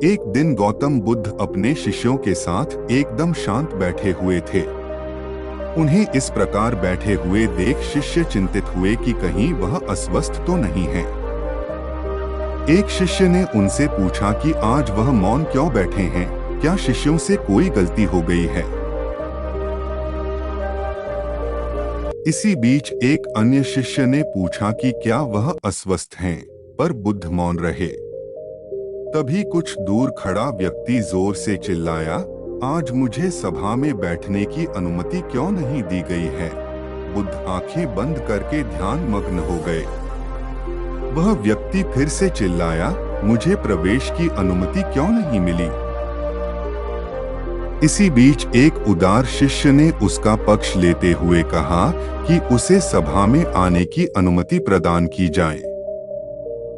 एक दिन गौतम बुद्ध अपने शिष्यों के साथ एकदम शांत बैठे हुए थे। उन्हें इस प्रकार बैठे हुए देख शिष्य चिंतित हुए कि कहीं वह अस्वस्थ तो नहीं है। एक शिष्य ने उनसे पूछा कि आज वह मौन क्यों बैठे हैं, क्या शिष्यों से कोई गलती हो गई है? इसी बीच एक अन्य शिष्य ने पूछा कि क्या वह अस्वस्थ हैं, पर बुद्ध मौन रहे। तभी कुछ दूर खड़ा व्यक्ति जोर से चिल्लाया, आज मुझे सभा में बैठने की अनुमति क्यों नहीं दी गई है? बुद्ध आंखें बंद करके ध्यान मग्न हो गए। वह व्यक्ति फिर से चिल्लाया, मुझे प्रवेश की अनुमति क्यों नहीं मिली? इसी बीच एक उदार शिष्य ने उसका पक्ष लेते हुए कहा कि उसे सभा में आने की अनुमति प्रदान की जाए।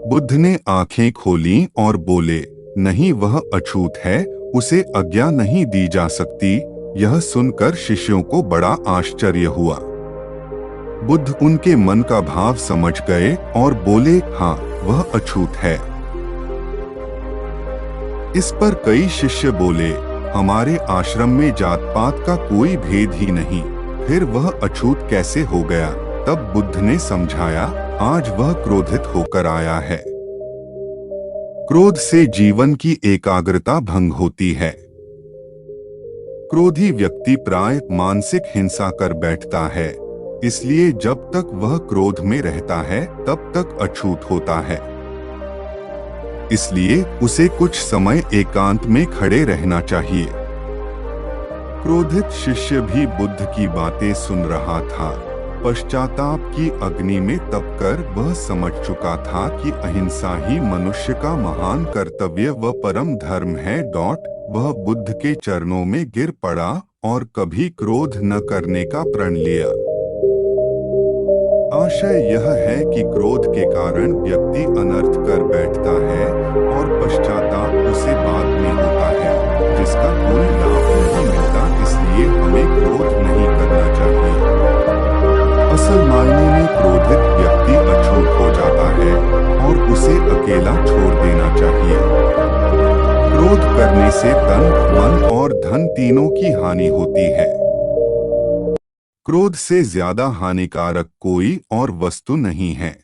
बुद्ध ने आंखें खोलीं और बोले, नहीं, वह अछूत है, उसे आज्ञा नहीं दी जा सकती। यह सुनकर शिष्यों को बड़ा आश्चर्य हुआ। बुद्ध उनके मन का भाव समझ गए और बोले, हाँ, वह अछूत है। इस पर कई शिष्य बोले, हमारे आश्रम में जात पात का कोई भेद ही नहीं, फिर वह अछूत कैसे हो गया? तब बुद्ध ने समझाया, आज वह क्रोधित होकर आया है। क्रोध से जीवन की एकाग्रता भंग होती है। क्रोधी व्यक्ति प्राय मानसिक हिंसा कर बैठता है, इसलिए जब तक वह क्रोध में रहता है तब तक अछूत होता है। इसलिए उसे कुछ समय एकांत में खड़े रहना चाहिए। क्रोधित शिष्य भी बुद्ध की बातें सुन रहा था। पश्चाताप की अग्नि में तपकर वह समझ चुका था कि अहिंसा ही मनुष्य का महान कर्तव्य व परम धर्म है। वह बुद्ध के चरणों में गिर पड़ा और कभी क्रोध न करने का प्रण लिया। आशय यह है कि क्रोध के कारण व्यक्ति अनर्थ कर बैठता है और पश्चाताप उसे बाद में होता है, जिसका कोई लाभ नहीं मिलता। इसलिए हमें क्रोध नहीं करना चाहिए। असल मायने में क्रोधित व्यक्ति अछूत हो जाता है और उसे अकेला छोड़ देना चाहिए। क्रोध करने से तन, मन और धन तीनों की हानि होती है। क्रोध से ज्यादा हानिकारक कोई और वस्तु नहीं है।